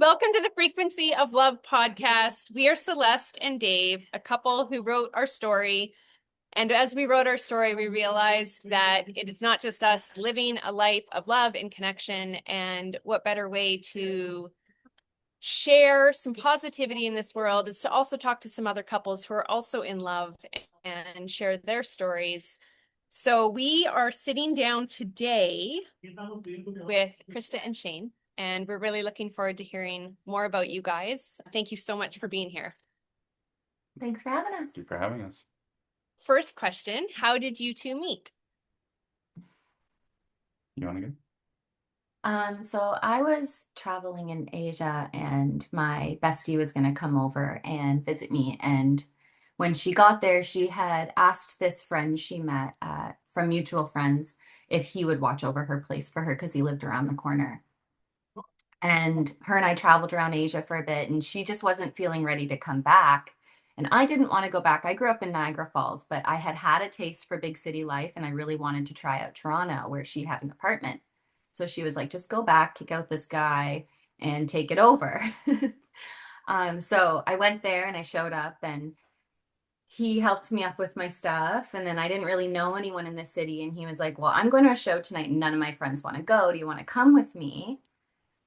Welcome to the Frequency of Love podcast. We are Celeste and Dave, a couple who wrote our story. And as we wrote our story, we realized that it is not just us living a life of love and connection. And what better way to share some positivity in this world is to also talk to some other couples who are also in love and share their stories. So we are sitting down today with Krista and Shane, and we're really looking forward to hearing more about you guys. Thank you so much for being here. Thanks for having us. Thank you for having us. First question, how did you two meet? You want to go? So I was traveling in Asia and my bestie was going to come over and visit me. And when she got there, she had asked this friend she met from mutual friends if he would watch over her place for her because he lived around the corner. And her and I traveled around Asia for a bit, and she just wasn't feeling ready to come back. And I didn't want to go back. I grew up in Niagara Falls, but I had had a taste for big city life, and I really wanted to try out Toronto, where she had an apartment. So she was like, just go back, kick out this guy, and take it over. So I went there and I showed up, and he helped me up with my stuff. And then I didn't really know anyone in the city. And he was like, well, I'm going to a show tonight, and none of my friends want to go. Do you want to come with me?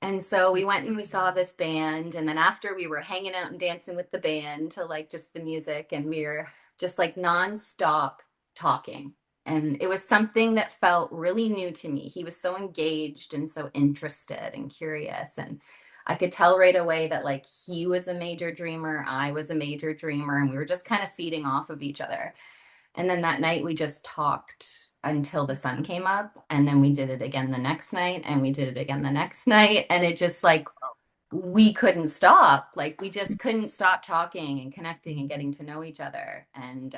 And so we went and we saw this band. And then after, we were hanging out and dancing with the band to like just the music. And we were just like nonstop talking. And it was something that felt really new to me. He was so engaged and so interested and curious. And I could tell right away that like he was a major dreamer, I was a major dreamer, and we were just kind of feeding off of each other. And then that night we just talked until the sun came up. And then we did it again the next night, and we did it again the next night. And it just like, we couldn't stop. Like, we just couldn't stop talking and connecting and getting to know each other. And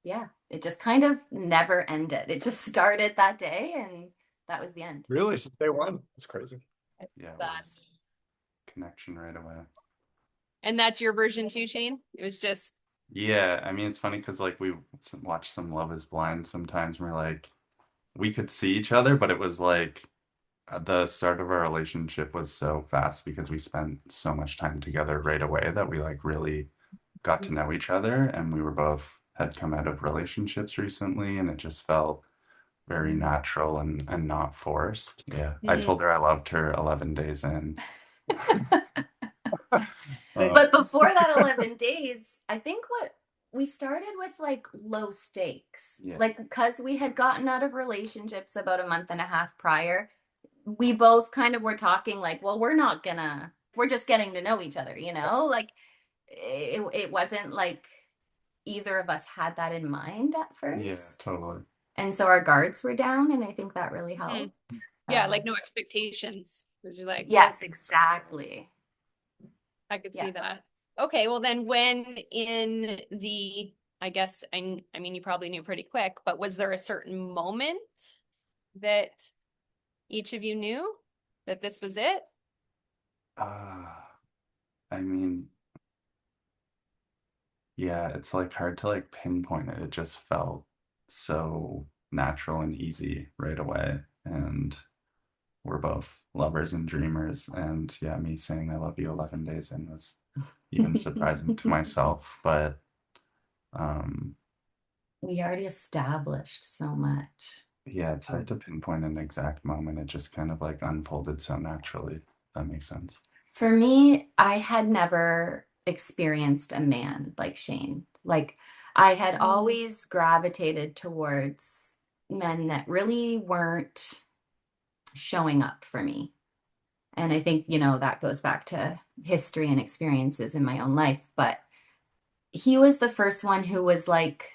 yeah, it just kind of never ended. It just started that day, and that was the end. Really? Since day one? That's crazy. Yeah, it That. was connection right away. And that's your version too, Shane? It was just, Yeah, I mean, it's funny because like we watch some Love is Blind sometimes, and we're like, we could see each other, but it was like the start of our relationship was so fast because we spent so much time together right away that we like really got to know each other, and we were both had come out of relationships recently, and it just felt very natural and not forced. Yeah, I told her I loved her 11 days in. But before that 11 days, I think what we started with like low stakes. Yeah. Like, because we had gotten out of relationships about a month and a half prior, we both kind of were talking like, well, we're just getting to know each other, you know? Like, it wasn't like either of us had that in mind at Yeah, first. totally. And so our guards were down, and I think that really helped. yeah, like no expectations. Because you're like, Yes, exactly. I could see Yeah. that. Okay, well then when in the, I guess, I mean, you probably knew pretty quick, but was there a certain moment that each of you knew that this was it? I mean, yeah, it's like hard to like pinpoint it. It just felt so natural and easy right away. And we're both lovers and dreamers. And yeah, me saying I love you 11 days in was even surprising to myself. But We already established so much. yeah, it's hard to pinpoint an exact moment. It just kind of like unfolded so naturally. If that makes sense. For me, I had never experienced a man like Shane. Like, I had always gravitated towards men that really weren't showing up for me. And I think, that goes back to history and experiences in my own life. But he was the first one who was like,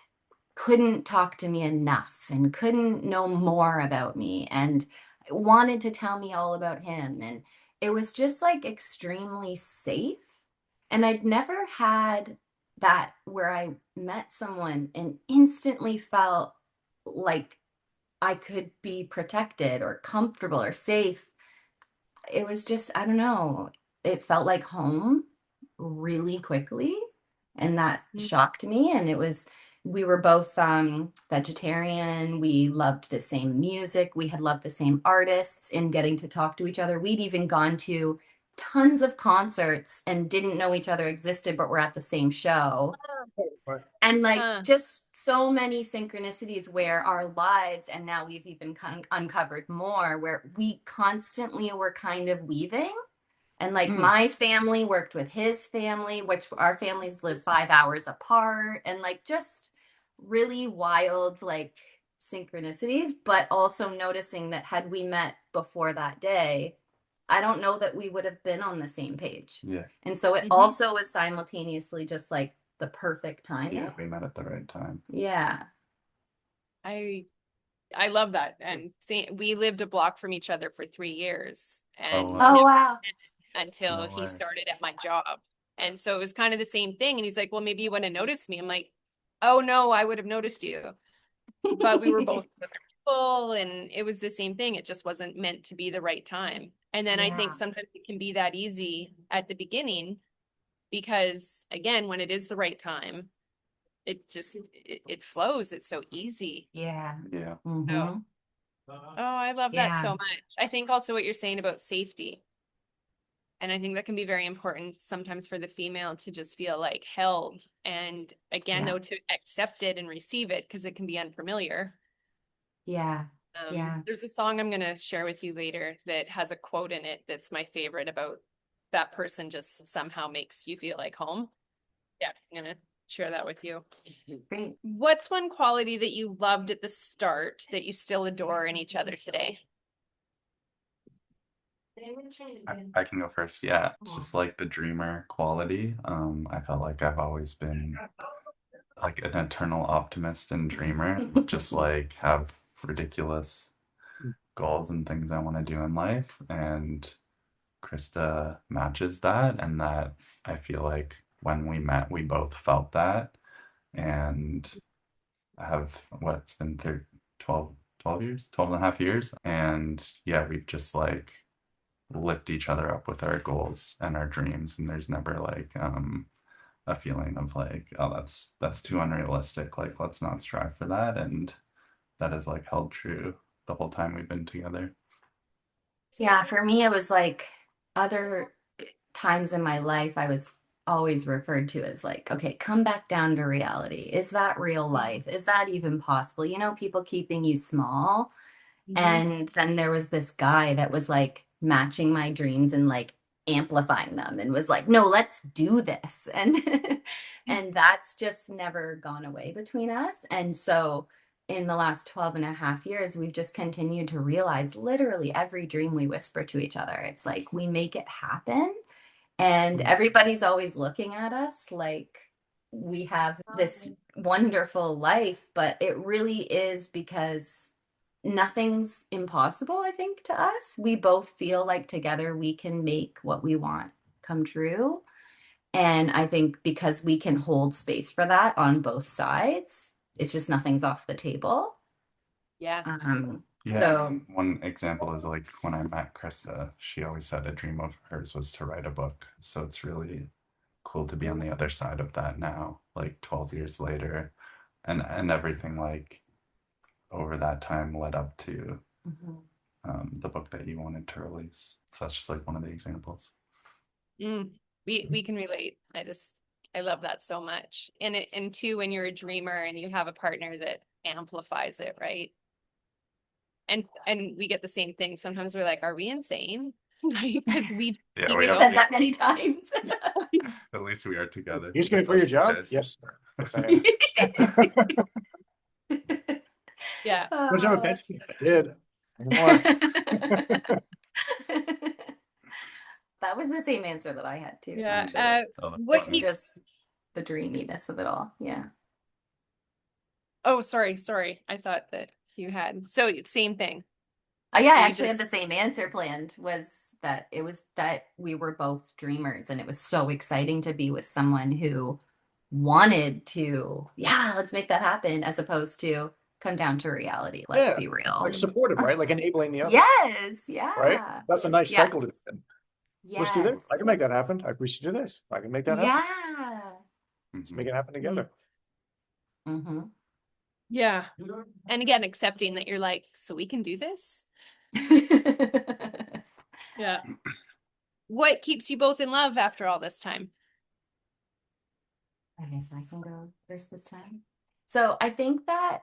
couldn't talk to me enough and couldn't know more about me and wanted to tell me all about him. And it was just like extremely safe. And I'd never had that where I met someone and instantly felt like I could be protected or comfortable or safe. It was just, I don't know, it felt like home really quickly. And that shocked me. And we were both vegetarian. We loved the same music. We had loved the same artists in getting to talk to each other. We'd even gone to tons of concerts and didn't know each other existed, but were at the same show. Right. And like Huh. just so many synchronicities where our lives, and now we've even uncovered more, where we constantly were kind of weaving. And like my family worked with his family, which our families live 5 hours apart, and like just really wild, like synchronicities, but also noticing that had we met before that day, I don't know that we would have been on the same page. Yeah. And so it also was simultaneously just like the perfect timing. Yeah, we met at the right time. Yeah. I love that. And we lived a block from each other for 3 years, and Oh, Oh, wow. until no he way. started at my job. And so it was kind of the same thing. And he's like, well, maybe you wouldn't have noticed me. I'm like, oh no, I would have noticed you. But we were both with other people, and it was the same thing. It just wasn't meant to be the right time. And then I think Yeah. sometimes it can be that easy at the beginning, because again, when it is the right time, it flows. It's so easy. Yeah. Yeah. Mhm. Oh, I love that so Yeah. much. I think also what you're saying about safety. And I think that can be very important sometimes for the female to just feel like held. And again, Yeah. though, to accept it and receive it, because it can be unfamiliar. Yeah. Yeah. There's a song I'm going to share with you later that has a quote in it that's my favorite about that person just somehow makes you feel like home. Yeah, I'm going to share that with you. Great. What's one quality that you loved at the start that you still adore in each other today? I can go first. Yeah, just like the dreamer quality. I felt like I've always been like an eternal optimist and dreamer, just like have ridiculous goals and things I want to do in life. And Krista matches that, and that I feel like when we met, we both felt that. And I have what's been 12 years, 12 and a half years. And yeah, we've just like lift each other up with our goals and our dreams. And there's never like a feeling of like, oh, that's too unrealistic. Like, let's not strive for that. And that has like held true the whole time we've been together. Yeah, for me, it was like other times in my life, I was always referred to as like, okay, come back down to reality. Is that real life? Is that even possible? You know, people keeping you small. And then there was this guy that was like matching my dreams and like amplifying them and was like, no, let's do this. And and that's just never gone away between us. And so in the last 12 and a half years, we've just continued to realize literally every dream we whisper to each other. It's like we make it happen. And everybody's always looking at us like we have this wonderful life, but it really is because nothing's impossible, I think, to us. We both feel like together we can make what we want come true. And I think because we can hold space for that on both sides, it's just nothing's off the table. Yeah. Yeah, So one example is like when I met Krista, she always said a dream of hers was to write a book. So it's really cool to be on the other side of that now, like 12 years later, and everything like over that time led up to mhm. the book that you wanted to release. So that's just like one of the examples. We can relate. I love that so much. And two, when you're a dreamer and you have a partner that amplifies it, right? And we get the same thing. Sometimes we're like, are we insane? Because Yeah, we we We've have said don't. that many times. at least we are together. You're going for your job? Yes, sir. Yes, I am. Yeah. Was there a Oh. pension? I did. Anymore. That was the same answer that I had too, Yeah. actually. Oh, that's What funny. Just the dreaminess of it all. Yeah. Oh, sorry. I thought that you had. So same thing. Oh yeah, I You actually had the just, same answer planned, was that it was that we were both dreamers and it was so exciting to be with someone who wanted to, yeah, let's make that happen, as opposed to come down to reality. Let's Yeah, be real. like supportive, right? Like enabling the other, Yes, right? yeah. That's a nice Yeah. cycle to be in. Let's do this. Yes. I can make that happen. We should do this. I can make that happen. Yeah. Let's Mhm. make it happen together. Mm-hmm. yeah. And again, accepting that you're like, so we can do this. Yeah. what keeps you both in love after all this time? I guess I can go first this time. So I think that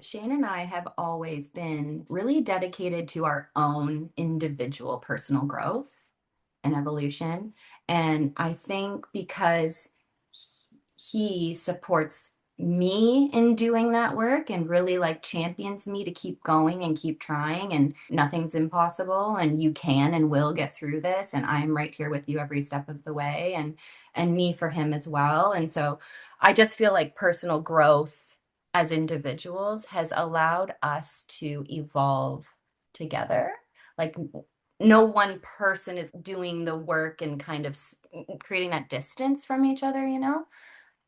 Shane and I have always been really dedicated to our own individual personal growth and evolution. And I think because he supports me in doing that work and really like champions me to keep going and keep trying, and nothing's impossible and you can and will get through this, and I'm right here with you every step of the way, and me for him as well. And so I just feel like personal growth as individuals has allowed us to evolve together. Like no one person is doing the work and kind of creating that distance from each other, you know?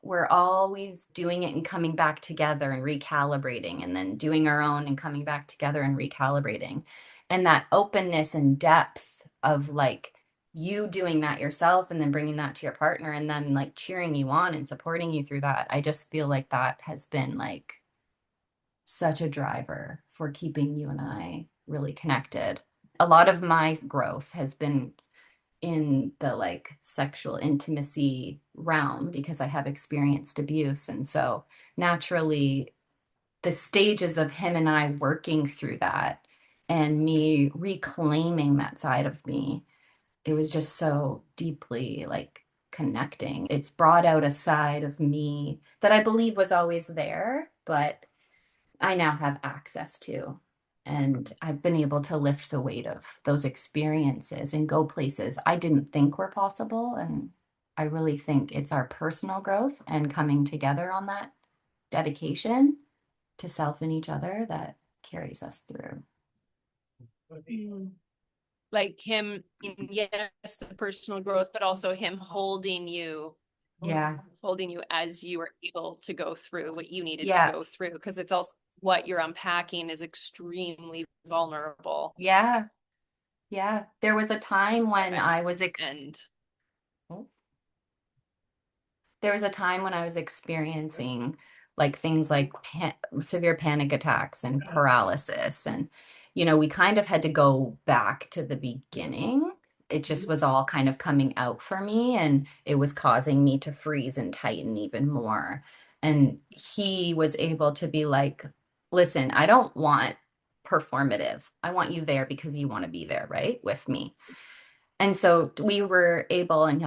We're always doing it and coming back together and recalibrating, and then doing our own and coming back together and recalibrating. And that openness and depth of like you doing that yourself and then bringing that to your partner and then like cheering you on and supporting you through that. I just feel like that has been like such a driver for keeping you and I really connected. A lot of my growth has been in the like sexual intimacy realm because I have experienced abuse. And so naturally, the stages of him and I working through that and me reclaiming that side of me, it was just so deeply like connecting. It's brought out a side of me that I believe was always there, but I now have access to. And I've been able to lift the weight of those experiences and go places I didn't think were possible. And I really think it's our personal growth and coming together on that dedication to self and each other that carries us through. Like him, yes, the personal growth, but also him Yeah. holding you as you were able to go through what you needed to Yeah. go through. Because it's also what you're unpacking is extremely vulnerable. Yeah. Yeah. There was a time when I was And oh, there was a time when I was experiencing like things like severe panic attacks and paralysis. And, you know, we kind of had to go back to the beginning. It just was all kind of coming out for me, and it was causing me to freeze and tighten even more. And he was able to be like, listen, I don't want performative. I want you there because you want to be there, right? With me. And so we were able, and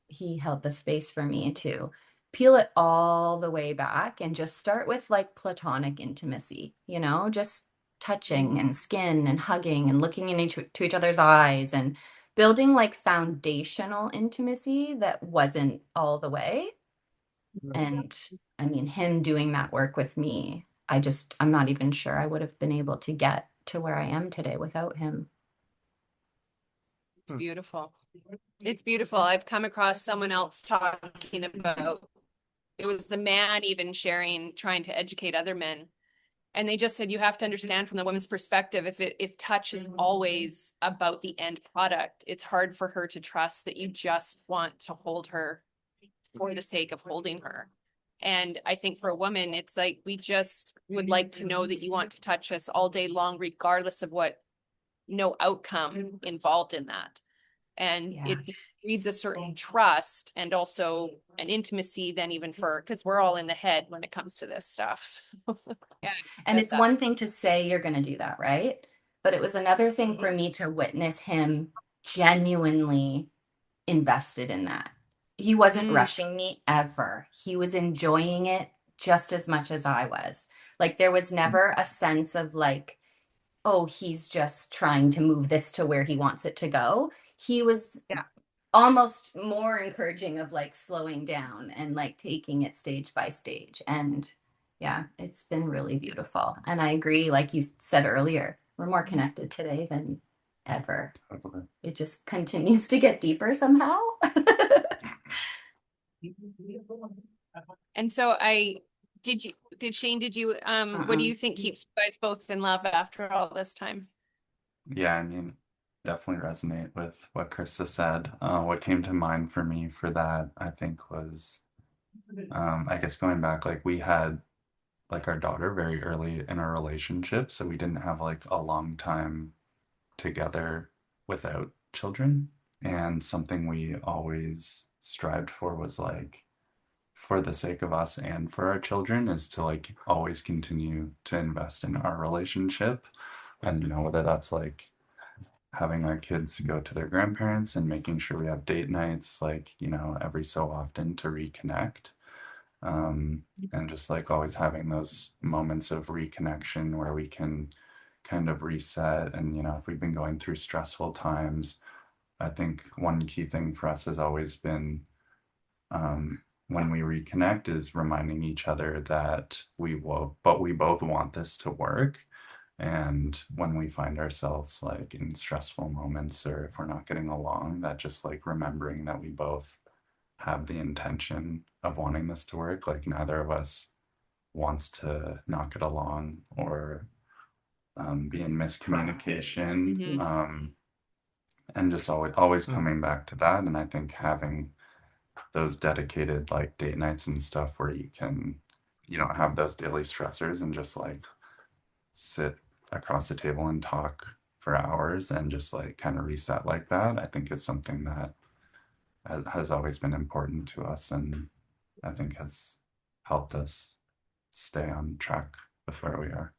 he held the space for me to peel it all the way back and just start with like platonic intimacy, you know, just touching and skin and hugging and looking to each other's eyes and building like foundational intimacy that wasn't all the way. And I mean, him doing that work with me, I'm not even sure I would have been able to get to where I am today without him. it's beautiful. It's beautiful. I've come across someone else talking about it was a man even sharing, trying to educate other men. And they just said you have to understand from the woman's perspective, if touch is always about the end product, it's hard for her to trust that you just want to hold her for the sake of holding her. And I think for a woman, it's like we just would like to know that you want to touch us all day long, regardless of what no outcome involved in that. And Yeah. it breeds a certain trust and also an intimacy then even for because we're all in the head when it comes to this stuff. So, yeah. And it's one thing to say you're going to do that, right? But it was another thing for me to witness him genuinely invested in that. He wasn't rushing me ever. He was enjoying it just as much as I was. Like there was never a sense of like, oh, he's just trying to move this to where he wants it to go. He was almost more encouraging of like slowing down and like taking it stage by stage. And yeah, it's been really beautiful. And I agree, like you said earlier, we're more connected today than ever. Totally. It just continues to get deeper somehow. And so Shane, what do you think keeps you guys both in love after all this time? Yeah, I mean, definitely resonate with what Krista said. What came to mind for me for that, I think, was I guess going back, like we had like our daughter very early in our relationship, so we didn't have like a long time together without children. And something we always strived for was like, for the sake of us and for our children, is to like always continue to invest in our relationship. And, you know, whether that's like having our kids go to their grandparents and making sure we have date nights, like, you know, every so often to reconnect. And just like always having those moments of reconnection where we can kind of reset. And, you know, if we've been going through stressful times, I think one key thing for us has always been, when we reconnect, is reminding each other that we both want this to work. And when we find ourselves like in stressful moments, or if we're not getting along, that just like remembering that we both have the intention of wanting this to work. Like neither of us wants to not get along or be in miscommunication. And just always coming back to that. And I think having those dedicated like date nights and stuff where you don't have those daily stressors and just like sit across the table and talk for hours and just like kind of reset like that, I think is something that has always been important to us, and I think has helped us stay on track with where we are.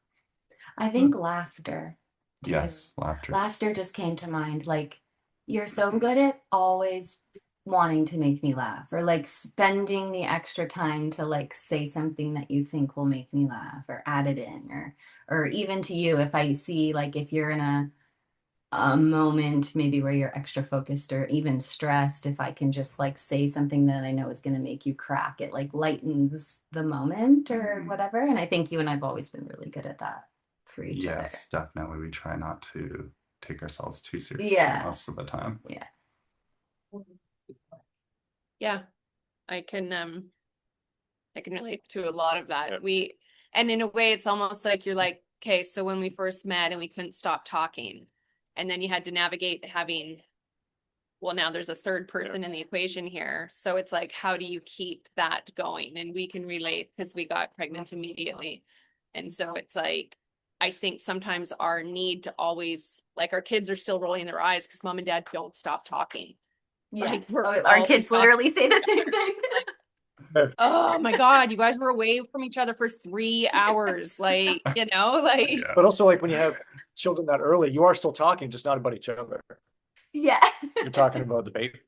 I think laughter too. Yes, laughter. Laughter just came to mind. Like, you're so good at always wanting to make me laugh, or like spending the extra time to like say something that you think will make me laugh, or add it in, or even to you, if I see like if you're in a moment maybe where you're extra focused or even stressed, if I can just like say something that I know is going to make you crack, it like lightens the moment or whatever. And I think you and I've always been really good at that for each other. Yes, definitely. We try not to take ourselves too seriously most of the time. Yeah. Yeah. I can relate to a lot of that. And in a way it's almost like you're like, okay, so when we first met and we couldn't stop talking, and then you had to navigate having, well, now there's a third person in the equation here. So it's like, how do you keep that going? And we can relate because we got pregnant immediately. And so it's like, I think sometimes our need to always, like, our kids are still rolling their eyes because mom and dad don't stop talking. Yeah. Like, Our kids literally say the same thing. oh my God, you guys were away from each other for 3 hours. Like, you know, like. Yeah. But also like when you have children that early, you are still talking, just not about each other. Yeah. You're talking about the baby,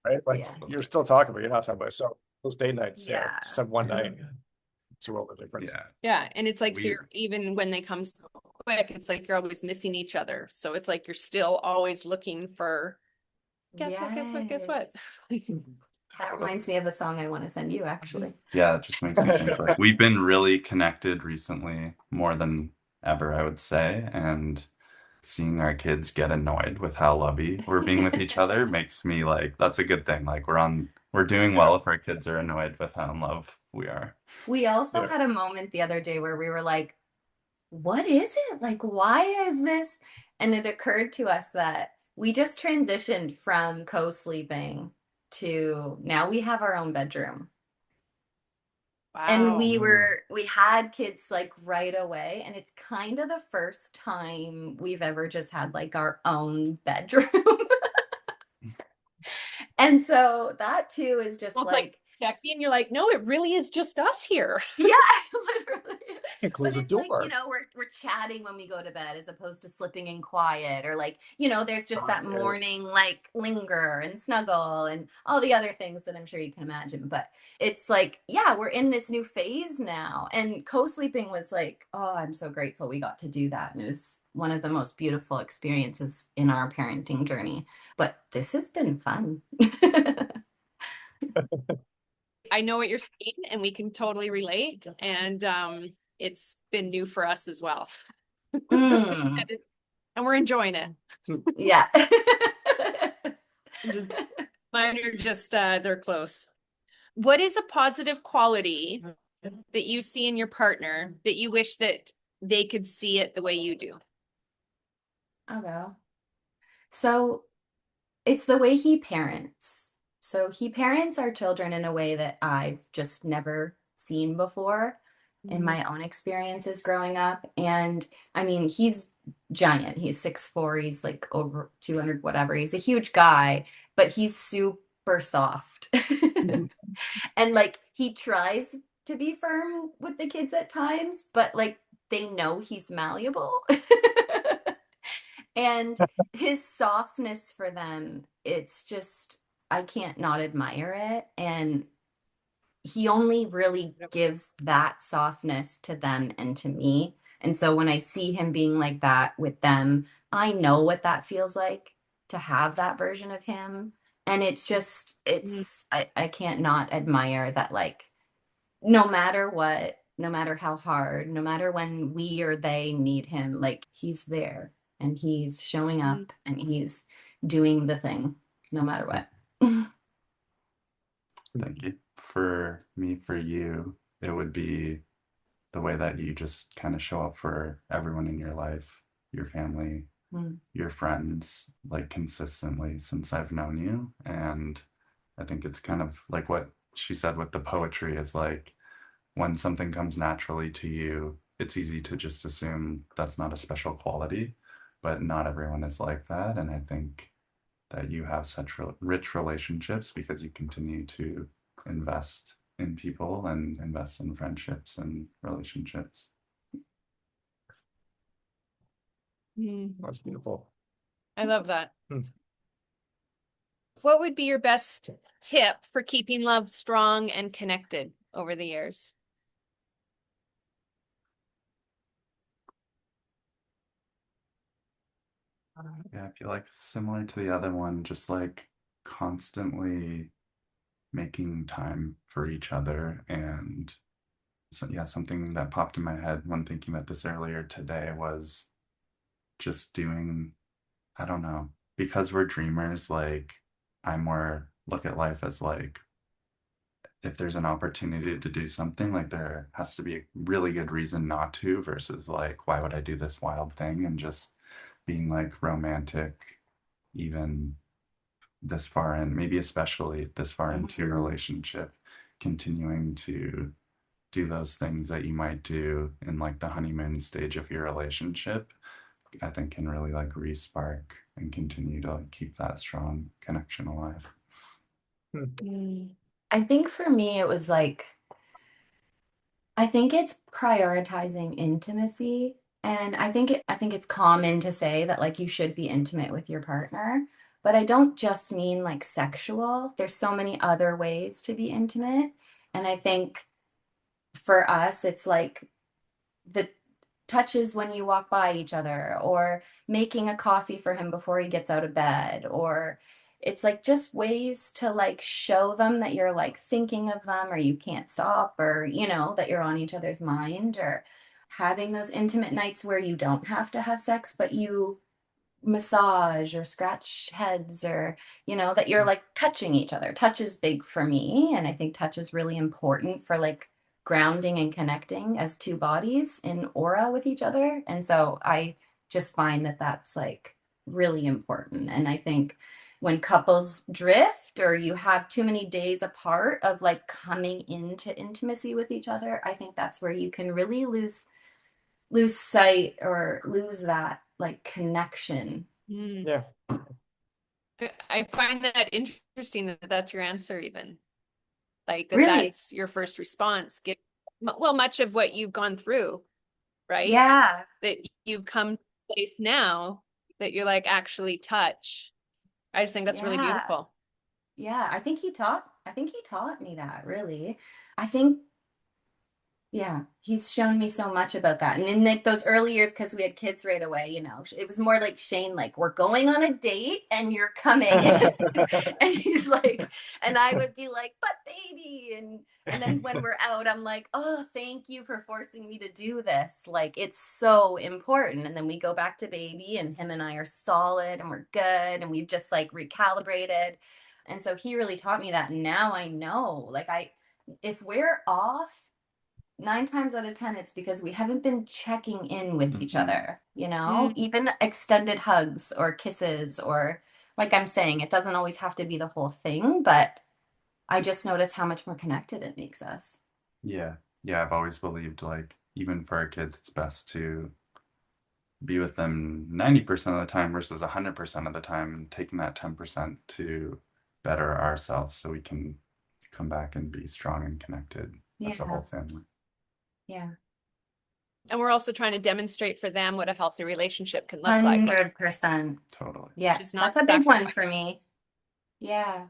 right? Like you're still talking, but you're not talking about it. So those date nights, just have one night. It's a world of difference. Yeah. And it's like, so you're, even when they come so quick, it's like you're always missing each other. So it's like you're still always looking for, guess what? That reminds me of a song I want to send you, actually. Yeah, it just makes me think like we've been really connected recently, more than ever, I would say. And seeing our kids get annoyed with how lovey we're being with each other makes me like, that's a good thing. Like we're doing well if our kids are annoyed with how in love we are. We also had a moment the other day where we were like, what is it? Like, why is this? And it occurred to us that we just transitioned from co-sleeping to now we have our own bedroom. Wow. And we had kids like right away, and it's kind of the first time we've ever just had like our own bedroom. And so that too is just like Jackie, and you're like, no, it really is just us here. Yeah, literally. You close the door. Like, you know, we're chatting when we go to bed as opposed to slipping in quiet, or like, you know, there's just that morning like linger and snuggle and all the other things that I'm sure you can imagine. But it's like, yeah, we're in this new phase now. And co-sleeping was like, oh, I'm so grateful we got to do that. And it was one of the most beautiful experiences in our parenting journey. But this has been fun. I know what you're saying, and we can totally relate. And it's been new for us as well. And we're enjoying it. Yeah. Mine are just they're close. What is a positive quality that you see in your partner that you wish that they could see it the way you do? Oh, well. So it's the way he parents. So he parents our children in a way that I've just never seen before. in Mm. my own experiences growing up. And I mean, he's giant. He's 6'4", he's like over 200, whatever. He's a huge guy, but he's super soft. And like he tries to be firm with the kids at times, but like they know he's malleable. And his softness for them, it's just, I can't not admire it. And he only really Yep. gives that softness to them and to me. And so when I see him being like that with them, I know what that feels like to have that version of him. And it's just, Mm. I can't not admire that, like, no matter what, no matter how hard, no matter when we or they need him, like, he's there and he's showing Mm. up and he's doing the thing, no matter what. Thank you. For me, for you, it would be the way that you just kind of show up for everyone in your life, your family, Mm. your friends, like consistently since I've known you. And I think it's kind of like what she said with the poetry is like when something comes naturally to you, it's easy to just assume that's not a special quality, but not everyone is like that. And I think that you have such rich relationships because you continue to invest in people and invest in friendships and relationships. Mm. That's beautiful. I love that. Hmm. What would be your best tip for keeping love strong and connected over the years? Yeah, I feel like similar to the other one, just like constantly making time for each other. And so, yeah, something that popped in my head when thinking about this earlier today was just doing, I don't know, because we're dreamers, like I more look at life as like if there's an opportunity to do something, like there has to be a really good reason not to, versus like, why would I do this wild thing? And just being like romantic, even this far in, maybe especially this far into your relationship, continuing to do those things that you might do in like the honeymoon stage of your relationship, I think can really like re-spark and continue to like keep that strong connection alive. Hmm. Mm. I think for me, it was like, I think it's prioritizing intimacy. And I think it's common to say that like you should be intimate with your partner, but I don't just mean like sexual. There's so many other ways to be intimate. And I think for us, it's like the touches when you walk by each other, or making a coffee for him before he gets out of bed, or it's like just ways to like show them that you're like thinking of them, or you can't stop, or you know that you're on each other's mind, or having those intimate nights where you don't have to have sex but you massage or scratch heads, or you know that you're like touching each other. Touch is big for me, and I think touch is really important for like grounding and connecting as two bodies in aura with each other. And so I just find that that's like really important. And I think when couples drift or you have too many days apart of like coming into intimacy with each other, I think that's where you can really lose sight or lose that like connection. Mm. Yeah. I find that interesting that that's your answer, even like that Really? that's your first response. Get well, much of what you've gone through, right? Yeah. That you've come to a place now that you're like actually touch. I just think that's really Yeah. beautiful. Yeah. I think he taught me that really. I think Yeah, he's shown me so much about that. And in like those early years, because we had kids right away, you know, it was more like Shane, like, we're going on a date and you're coming. And he's like, and I would be like, but baby. And then when we're out, I'm like, oh, thank you for forcing me to do this. Like, it's so important. And then we go back to baby, and him and I are solid and we're good. And we've just like recalibrated. And so he really taught me that. And now I know, like, if we're off, 9 times out of 10, it's because we haven't been checking in with each Mhm. other, you know, Mm. even extended hugs or kisses, or like I'm saying, it doesn't always have to be the whole thing, but I just notice how much more connected it makes us. Yeah. yeah, I've always believed like even for our kids, it's best to be with them 90% of the time versus 100% of the time, and taking that 10% to better ourselves so we can come back and be strong and connected as a Yeah. whole family. Yeah. And we're also trying to demonstrate for them what a healthy relationship can look like, 100%. Totally. Yeah, which is not that's a big one sacrifice. for me. Yeah.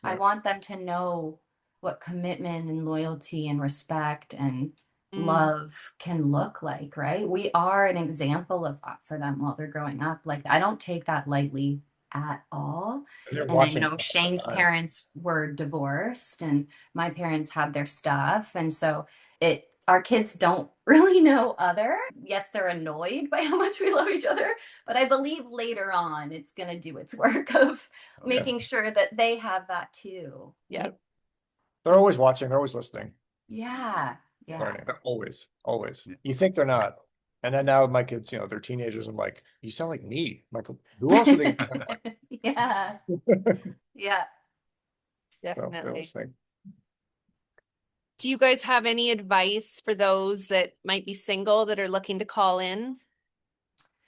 I Yeah. want them to know what commitment and loyalty and respect and Mm. love can look like, right? We are an example of that for them while they're growing up. Like, I don't take that lightly at all. And they're And I watching know all the Shane's time. parents were divorced and my parents had their stuff. And so our kids don't really know other. Yes, they're annoyed by how much we love each other, but I believe later on it's going to do its work of Oh, yeah. making sure that they have that too. Yeah. They're always watching, they're always listening, Yeah. Yeah. learning. They're always. Yeah. You think they're not. And then now my kids, they're teenagers. I'm like, you sound like me. I'm like, who else are they? Yeah. Yeah. So they're Definitely. listening. Do you guys have any advice for those that might be single that are looking to call in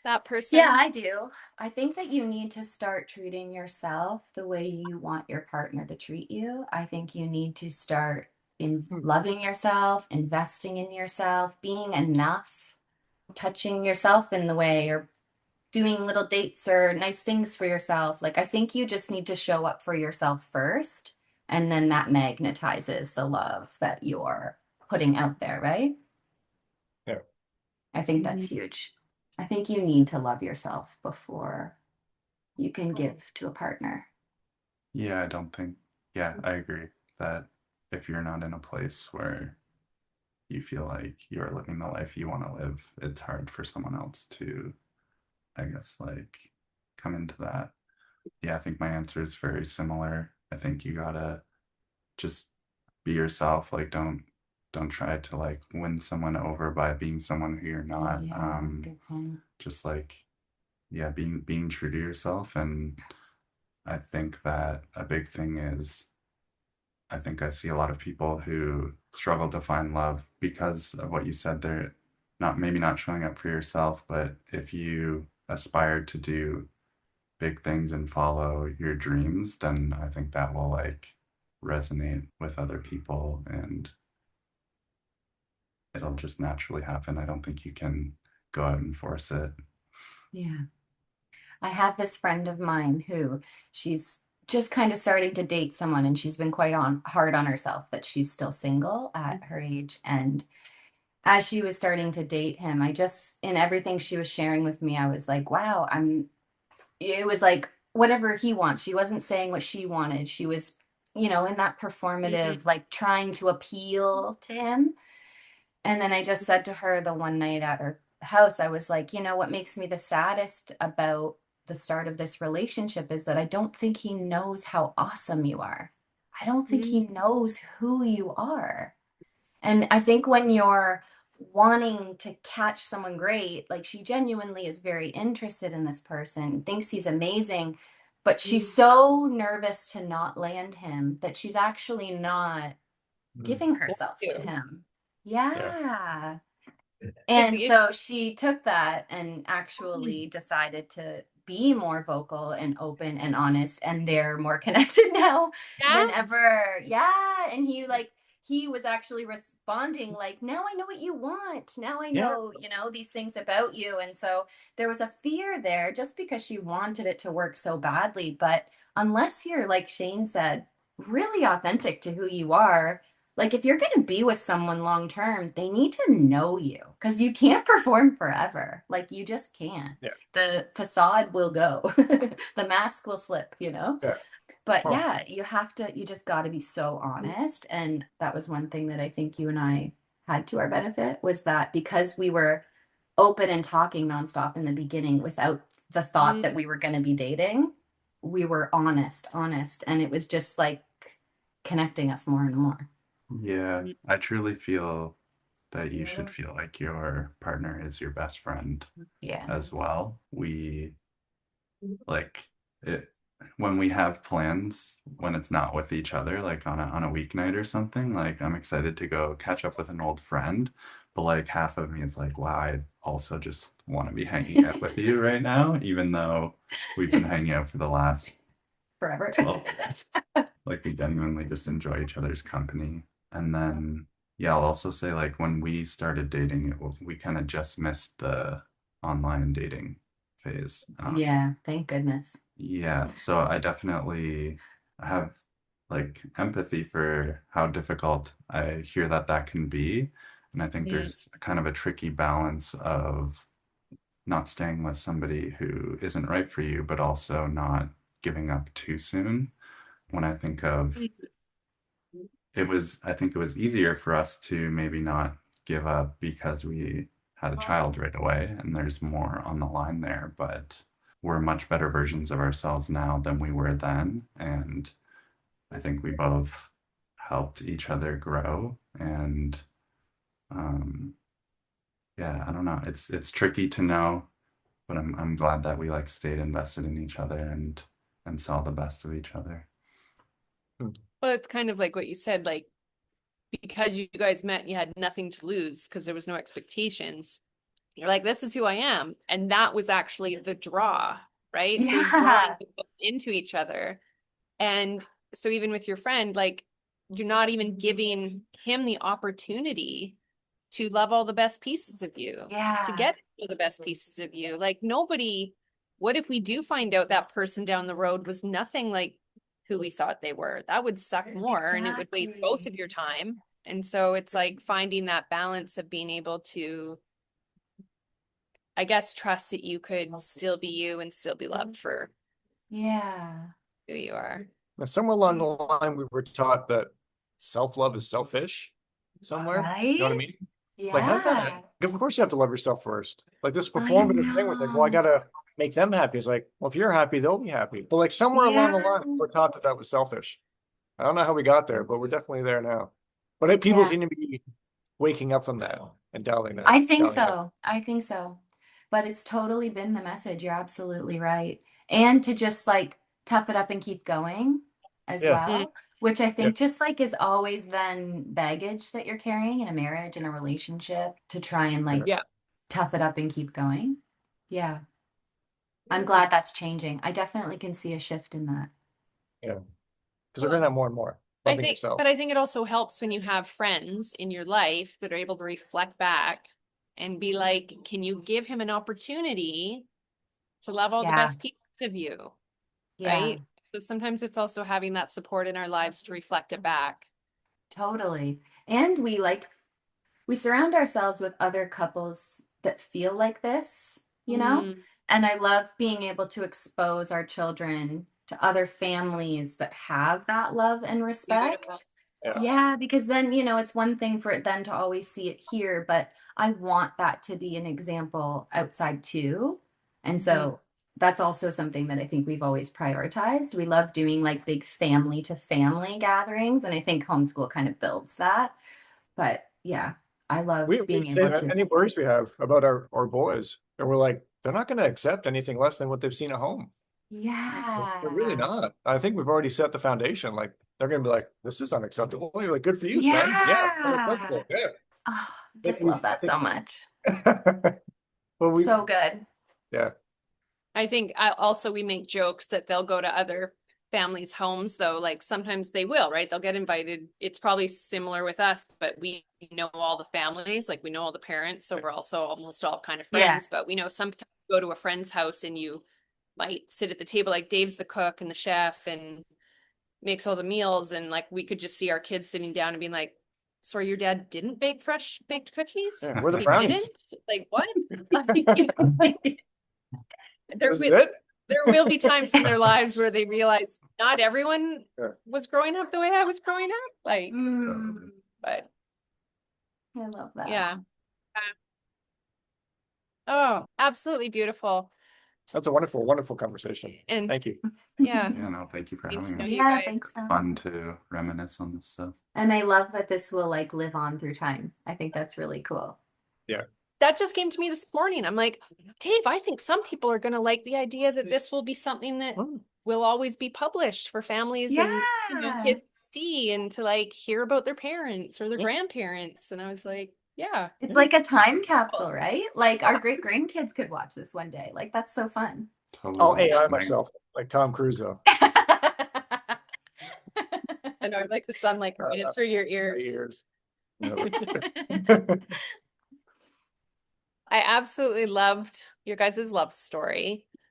that person? Yeah, I do. I think that you need to start treating yourself the way you want your partner to treat you. I think you need to start in Hmm. loving yourself, investing in yourself, being enough, touching yourself in the way or doing little dates or nice things for yourself. Like, I think you just need to show up for yourself first, and then that magnetizes the love that you're putting out there, right? Yeah. I think that's Mhm. huge. I think you need to love yourself before you can give to a partner. Yeah, I don't think, yeah, I agree that if you're not in a place where you feel like you're living the life you want to live, it's hard for someone else to, I guess, like come into that. Yeah, I think my answer is very similar. I think you gotta just be yourself. Like don't try to like win someone over by being someone who you're not. Yeah, good point. Just like yeah, being true to yourself. And I think that a big thing is I think I see a lot of people who struggle to find love because of what you said. They're not maybe not showing up for yourself, but if you aspire to do big things and follow your dreams, then I think that will like resonate with other people and it'll just naturally happen. I don't think you can go out and force it. Yeah. I have this friend of mine who she's just kind of starting to date someone and she's been quite on hard on herself that she's still single at her age. And as she was starting to date him, I just, in everything she was sharing with me, I was like, wow, it was like whatever he wants. She wasn't saying what she wanted. She was, in that Mm. performative, like trying to appeal to him. And then I just said to her the one night at her house, I was like, what makes me the saddest about the start of this relationship is that I don't think he knows how awesome you are. I don't think he Mm. knows who you are. And I think when you're wanting to catch someone great, like she genuinely is very interested in this person, thinks he's amazing, but she's Mm. so nervous to not land him that she's actually not Hmm. giving herself to You. him. Yeah. Yeah. It's And you. so she took that and actually decided to be more vocal and open and honest, and they're more connected now Yeah. than ever. Yeah. And he was actually responding like, now I know what you want. Now I Yeah. know, these things about you. And so there was a fear there just because she wanted it to work so badly. But unless you're, like Shane said, really authentic to who you are, like if you're going to be with someone long term, they need to know you because you can't perform forever. Like you just can't. Yeah. The facade will go. The mask will slip. Yeah. But Oh, yeah, you just got to be so honest. And that was one thing that I think you and I had to our benefit was that because we were open and talking nonstop in the beginning without the thought Mm. that we were going to be dating, we were honest. And it was just like connecting us more and more. Yeah, Mm. I truly feel that you should feel like your partner is your best friend Yeah. as well. We like it. when we have plans, when it's not with each other, like on a weeknight or something, like I'm excited to go catch up with an old friend. But like half of me is like, wow, I also just want to be hanging out with you right now, even though we've been hanging out for the last Forever. 12 years. Like we genuinely just enjoy each other's company. And then, yeah, I'll also say like when we started dating, we kind of just missed the online dating phase. Yeah, thank goodness. Yeah, so I definitely have like empathy for how difficult I hear that that can be. And I think Mm. there's kind of a tricky balance of not staying with somebody who isn't right for you, but also not giving up too soon. When I think of I think it was easier for us to maybe not give up because we had a child right away and there's more on the line there, but we're much better versions of ourselves now than we were then. And I think we both helped each other grow. And um, yeah, I don't know. It's tricky to know, but I'm glad that we like stayed invested in each other and saw the best of each other. Well, it's kind of like what you said, like because you guys met, you had nothing to lose because there was no expectations. You're like, this is who I am. And that was actually the draw, right? So it was drawing Yeah, you both into each other. And so even with your friend, like you're not even giving him the opportunity to love all the best pieces of you, to yeah, get the best pieces of you. Like nobody, what if we do find out that person down the road was nothing like who we thought they were? That would suck more and it would waste both exactly. of your time. And so it's like finding that balance of being able to, I guess, trust that you could still be you and still be loved for Yeah, who you are. Now, somewhere along the line, we were taught that self-love is selfish somewhere. You know what I right? mean? Like, how did that Yeah, happen? Of course, you have to love yourself first. Like this I performative thing was like, well, I know. gotta make them happy. It's like, well, if you're happy, they'll be happy. But like somewhere along Yeah, the line, we're taught that that was selfish. I don't know how we got there, but we're definitely there now. But people yeah. seem to be waking up from that and dialing that, I think dialing that. so. I think so. But it's totally been the message. You're absolutely right. And to just like tough it up and keep going as Yeah, Mm, well, which I yeah, think just like is always then baggage that you're carrying in a marriage and a relationship to try and yeah, like yeah. tough it up and keep going. Yeah. I'm glad that's changing. I definitely can see a shift in that. yeah. Because we're hearing that more and more. I Loving think, yourself. but I think it also helps when you have friends in your life that are able to reflect back and be like, can you give him an opportunity to love all the Yeah. best pieces of you? Yeah. Right? So sometimes it's also having that support in our lives to reflect it back. Totally. And we surround ourselves with other couples that feel like this, you know? Mm, And I love being able to expose our children to other families that have that love and beautiful. respect. Yeah, Yeah, because then, it's one thing for it then to always see it here, but I want that to be an example outside too. And Mm. so that's also something that I think we've always prioritized. We love doing like big family to family gatherings, and I think homeschool kind of builds that. But yeah, I love we being able say to. any worries we have about our boys, and we're like, they're not going to accept anything less than what they've seen at home. They're really Yeah. not. I think we've already set the foundation. Like they're gonna be like, this is unacceptable. You're like, good for you, son. Yeah, Yeah. unacceptable. Yeah. Oh, Like just love I that think so much. well So good. yeah. I think also we make jokes that they'll go to other families' homes though. Like sometimes they will, right? They'll get invited. It's probably similar with us, but we know all the families, like we know all the parents. So we're also almost all kind of Yeah. friends, but we know sometimes you go to a friend's house and you might sit at the table, like Dave's the cook and the chef and makes all the meals. And like we could just see our kids sitting down and being like, sorry, your dad didn't bake fresh baked cookies? Yeah. We're the He brownies. didn't? Like what? Like, you know, like, there This is will it? there will be times in their lives where they realize not everyone Yeah. was growing up the way I was growing up. Like, Mm, but I love that. yeah. Oh, absolutely beautiful. That's a wonderful, wonderful conversation. And Thank you. yeah, Yeah, no, thank you for getting to having know us. you Yeah, guys. thanks for having Fun me. to reminisce on this stuff. And I love that this will like live on through time. I think that's really cool. Yeah. That just came to me this morning. I'm like, Dave, I think some people are going to like the idea that this will be something that will always be published for families and kids to see and to like hear about their parents or their grandparents. And I was like, yeah. It's like a time capsule, right? Like our great grandkids could watch this one day. Like that's so fun. I'll AI myself, like Tom Cruise. I know, like the sunlight coming through your ears. I absolutely loved your guys' love story.